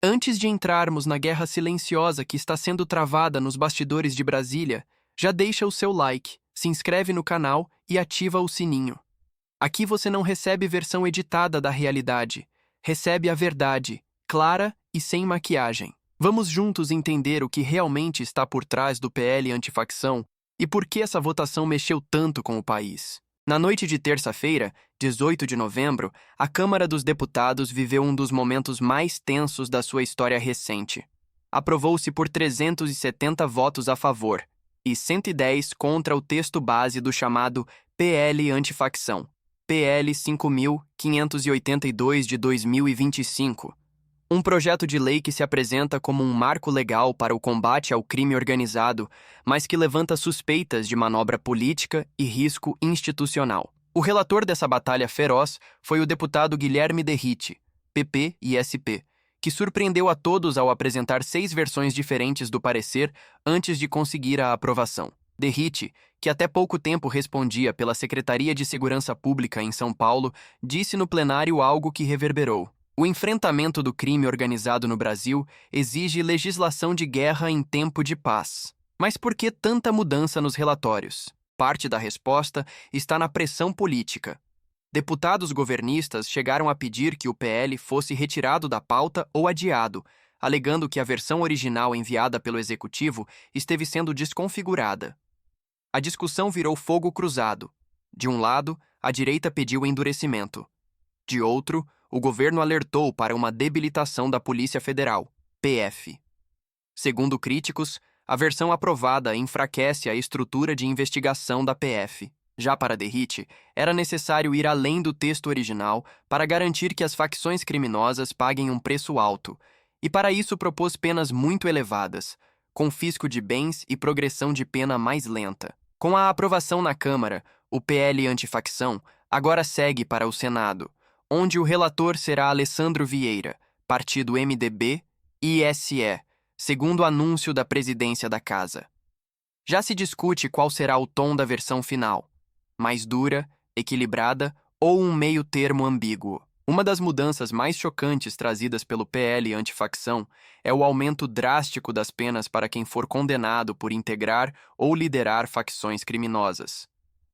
Antes de entrarmos na guerra silenciosa que está sendo travada nos bastidores de Brasília, já deixa o seu like, se inscreve no canal e ativa o sininho. Aqui você não recebe versão editada da realidade, recebe a verdade, clara e sem maquiagem. Vamos juntos entender o que realmente está por trás do PL antifacção e por que essa votação mexeu tanto com o país. Na noite de terça-feira, 18 de novembro, a Câmara dos Deputados viveu um dos momentos mais tensos da sua história recente. Aprovou-se por 370 votos a favor e 110 contra o texto base do chamado PL antifacção, PL 5.582 de 2025. Um projeto de lei que se apresenta como um marco legal para o combate ao crime organizado, mas que levanta suspeitas de manobra política e risco institucional. O relator dessa batalha feroz foi o deputado Guilherme Derrite, PP e SP, que surpreendeu a todos ao apresentar 6 versões diferentes do parecer antes de conseguir a aprovação. Derrite, que até pouco tempo respondia pela Secretaria de Segurança Pública em São Paulo, disse no plenário algo que reverberou. O enfrentamento do crime organizado no Brasil exige legislação de guerra em tempo de paz. Mas por que tanta mudança nos relatórios? Parte da resposta está na pressão política. Deputados governistas chegaram a pedir que o PL fosse retirado da pauta ou adiado, alegando que a versão original enviada pelo Executivo esteve sendo desconfigurada. A discussão virou fogo cruzado. De um lado, a direita pediu endurecimento. De outro, o governo alertou para uma debilitação da Polícia Federal, PF. Segundo críticos, a versão aprovada enfraquece a estrutura de investigação da PF. Já para Derrite, era necessário ir além do texto original para garantir que as facções criminosas paguem um preço alto, e para isso propôs penas muito elevadas, confisco de bens e progressão de pena mais lenta. Com a aprovação na Câmara, o PL antifacção agora segue para o Senado, onde o relator será Alessandro Vieira, partido MDB e ISE, segundo anúncio da presidência da Casa. Já se discute qual será o tom da versão final, mais dura, equilibrada ou um meio-termo ambíguo. Uma das mudanças mais chocantes trazidas pelo PL antifacção é o aumento drástico das penas para quem for condenado por integrar ou liderar facções criminosas.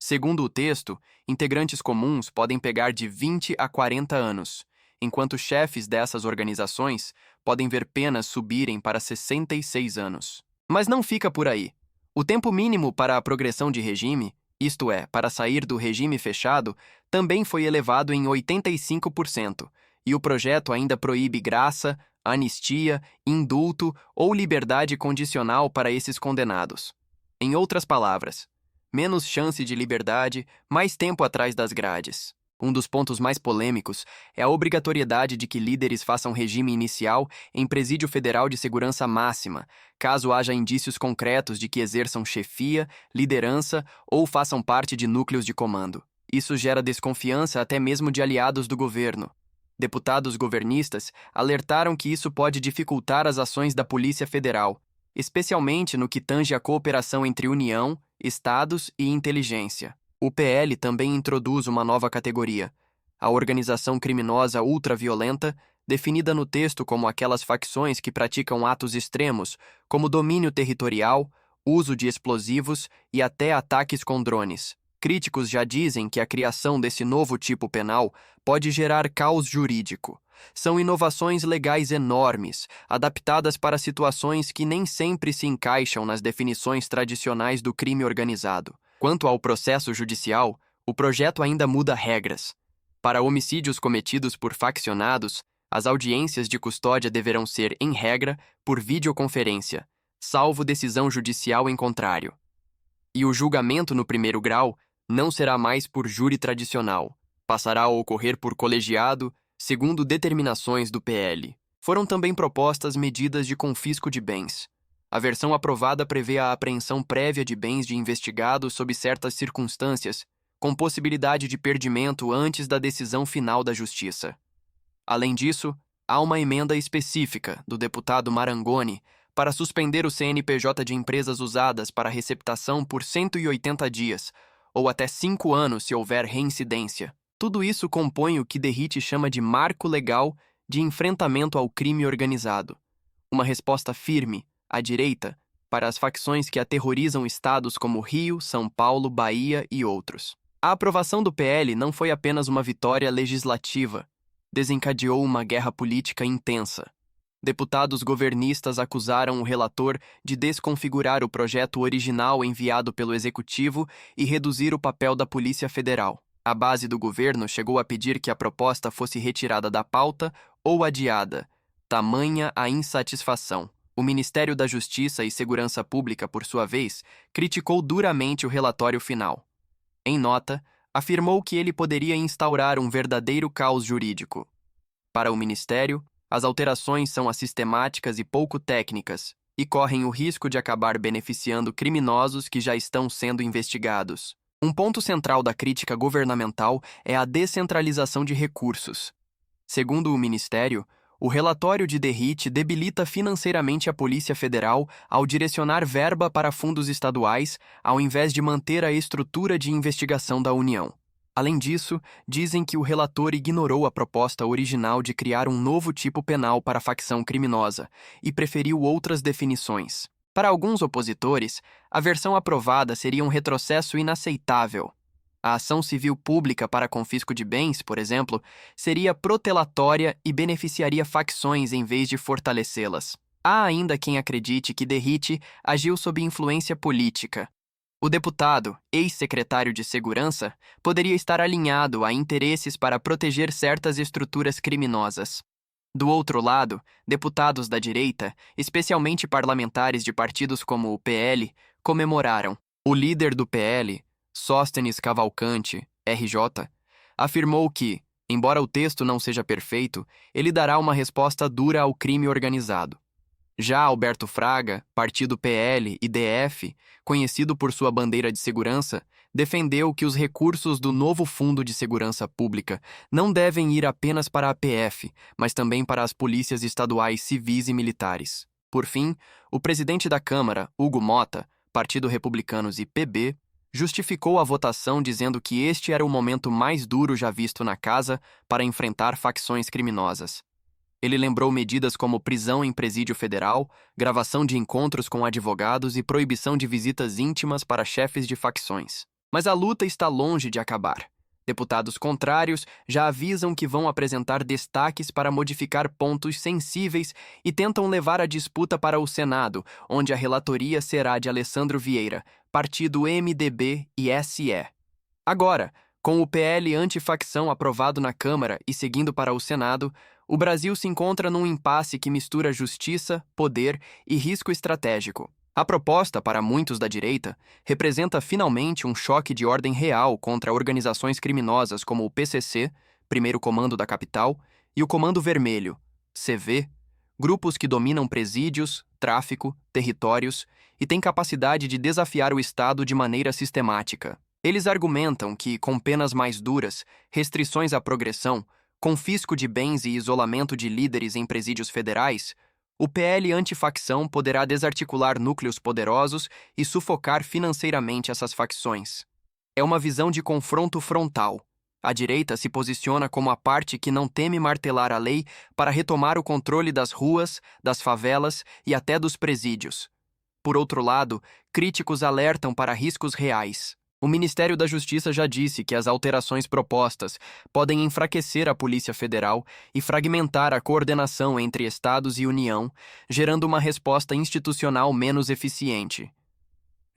Segundo o texto, integrantes comuns podem pegar de 20 a 40 anos, enquanto chefes dessas organizações podem ver penas subirem para 66 anos. Mas não fica por aí. O tempo mínimo para a progressão de regime, isto é, para sair do regime fechado, também foi elevado em 85%, e o projeto ainda proíbe graça, anistia, indulto ou liberdade condicional para esses condenados. Em outras palavras, menos chance de liberdade, mais tempo atrás das grades. Um dos pontos mais polêmicos é a obrigatoriedade de que líderes façam regime inicial em presídio federal de segurança máxima, caso haja indícios concretos de que exerçam chefia, liderança ou façam parte de núcleos de comando. Isso gera desconfiança até mesmo de aliados do governo. Deputados governistas alertaram que isso pode dificultar as ações da Polícia Federal, especialmente no que tange à cooperação entre União, Estados e inteligência. O PL também introduz uma nova categoria, a organização criminosa ultraviolenta, definida no texto como aquelas facções que praticam atos extremos, como domínio territorial, uso de explosivos e até ataques com drones. Críticos já dizem que a criação desse novo tipo penal pode gerar caos jurídico. São inovações legais enormes, adaptadas para situações que nem sempre se encaixam nas definições tradicionais do crime organizado. Quanto ao processo judicial, o projeto ainda muda regras. Para homicídios cometidos por faccionados, as audiências de custódia deverão ser, em regra, por videoconferência, salvo decisão judicial em contrário. E o julgamento no primeiro grau não será mais por júri tradicional, passará a ocorrer por colegiado, segundo determinações do PL. Foram também propostas medidas de confisco de bens. A versão aprovada prevê a apreensão prévia de bens de investigados sob certas circunstâncias, com possibilidade de perdimento antes da decisão final da Justiça. Além disso, há uma emenda específica do deputado Marangoni para suspender o CNPJ de empresas usadas para receptação por 180 dias, ou até 5 anos se houver reincidência. Tudo isso compõe o que Derrite chama de marco legal de enfrentamento ao crime organizado. Uma resposta firme, à direita, para as facções que aterrorizam estados como Rio, São Paulo, Bahia e outros. A aprovação do PL não foi apenas uma vitória legislativa, desencadeou uma guerra política intensa. Deputados governistas acusaram o relator de desconfigurar o projeto original enviado pelo Executivo e reduzir o papel da Polícia Federal. A base do governo chegou a pedir que a proposta fosse retirada da pauta ou adiada. Tamanha a insatisfação. O Ministério da Justiça e Segurança Pública, por sua vez, criticou duramente o relatório final. Em nota, afirmou que ele poderia instaurar um verdadeiro caos jurídico. Para o Ministério, as alterações são assistemáticas e pouco técnicas, e correm o risco de acabar beneficiando criminosos que já estão sendo investigados. Um ponto central da crítica governamental é a descentralização de recursos. Segundo o Ministério, o relatório de Derrite debilita financeiramente a Polícia Federal ao direcionar verba para fundos estaduais, ao invés de manter a estrutura de investigação da União. Além disso, dizem que o relator ignorou a proposta original de criar um novo tipo penal para a facção criminosa e preferiu outras definições. Para alguns opositores, a versão aprovada seria um retrocesso inaceitável. A ação civil pública para confisco de bens, por exemplo, seria protelatória e beneficiaria facções em vez de fortalecê-las. Há ainda quem acredite que Derrite agiu sob influência política. O deputado, ex-secretário de Segurança, poderia estar alinhado a interesses para proteger certas estruturas criminosas. Do outro lado, deputados da direita, especialmente parlamentares de partidos como o PL, comemoraram. O líder do PL, Sóstenes Cavalcante, RJ, afirmou que, embora o texto não seja perfeito, ele dará uma resposta dura ao crime organizado. Já Alberto Fraga, partido PL e DF, conhecido por sua bandeira de segurança, defendeu que os recursos do novo Fundo de Segurança Pública não devem ir apenas para a PF, mas também para as polícias estaduais civis e militares. Por fim, o presidente da Câmara, Hugo Mota, Partido Republicanos e PB, justificou a votação dizendo que este era o momento mais duro já visto na casa para enfrentar facções criminosas. Ele lembrou medidas como prisão em presídio federal, gravação de encontros com advogados e proibição de visitas íntimas para chefes de facções. Mas a luta está longe de acabar. Deputados contrários já avisam que vão apresentar destaques para modificar pontos sensíveis e tentam levar a disputa para o Senado, onde a relatoria será de Alessandro Vieira, partido MDB e SE. Agora, com o PL antifacção aprovado na Câmara e seguindo para o Senado, o Brasil se encontra num impasse que mistura justiça, poder e risco estratégico. A proposta, para muitos da direita, representa finalmente um choque de ordem real contra organizações criminosas como o PCC, Primeiro Comando da Capital, e o Comando Vermelho, CV, grupos que dominam presídios, tráfico, territórios e têm capacidade de desafiar o Estado de maneira sistemática. Eles argumentam que, com penas mais duras, restrições à progressão, confisco de bens e isolamento de líderes em presídios federais, o PL antifacção poderá desarticular núcleos poderosos e sufocar financeiramente essas facções. É uma visão de confronto frontal. A direita se posiciona como a parte que não teme martelar a lei para retomar o controle das ruas, das favelas e até dos presídios. Por outro lado, críticos alertam para riscos reais. O Ministério da Justiça já disse que as alterações propostas podem enfraquecer a Polícia Federal e fragmentar a coordenação entre Estados e União, gerando uma resposta institucional menos eficiente.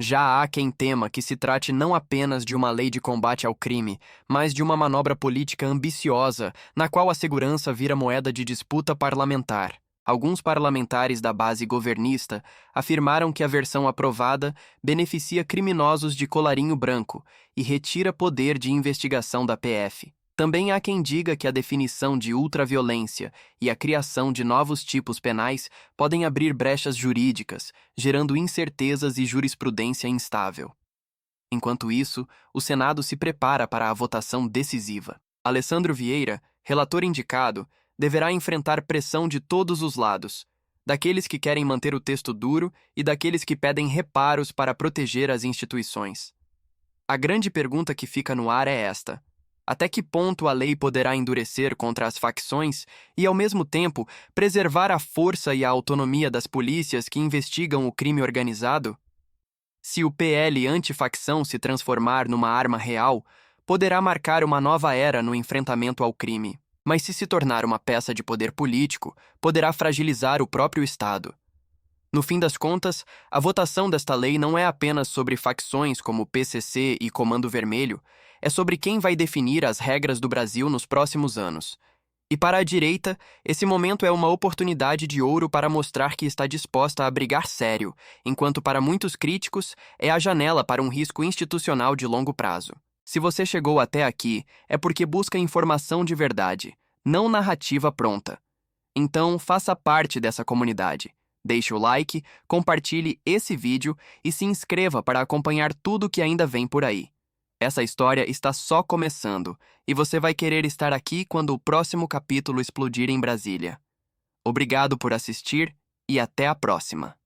Já há quem tema que se trate não apenas de uma lei de combate ao crime, mas de uma manobra política ambiciosa, na qual a segurança vira moeda de disputa parlamentar. Alguns parlamentares da base governista afirmaram que a versão aprovada beneficia criminosos de colarinho branco e retira poder de investigação da PF. Também há quem diga que a definição de ultraviolência e a criação de novos tipos penais podem abrir brechas jurídicas, gerando incertezas e jurisprudência instável. Enquanto isso, o Senado se prepara para a votação decisiva. Alessandro Vieira, relator indicado, deverá enfrentar pressão de todos os lados, daqueles que querem manter o texto duro e daqueles que pedem reparos para proteger as instituições. A grande pergunta que fica no ar é esta: Até que ponto a lei poderá endurecer contra as facções e, ao mesmo tempo, preservar a força e a autonomia das polícias que investigam o crime organizado? Se o PL antifacção se transformar numa arma real, poderá marcar uma nova era no enfrentamento ao crime. Mas se tornar uma peça de poder político, poderá fragilizar o próprio Estado. No fim das contas, a votação desta lei não é apenas sobre facções como PCC e Comando Vermelho, é sobre quem vai definir as regras do Brasil nos próximos anos. E para a direita, esse momento é uma oportunidade de ouro para mostrar que está disposta a brigar sério, enquanto para muitos críticos é a janela para um risco institucional de longo prazo. Se você chegou até aqui, é porque busca informação de verdade, não narrativa pronta. Então, faça parte dessa comunidade. Deixe o like, compartilhe esse vídeo e se inscreva para acompanhar tudo que ainda vem por aí. Essa história está só começando, e você vai querer estar aqui quando o próximo capítulo explodir em Brasília. Obrigado por assistir e até a próxima.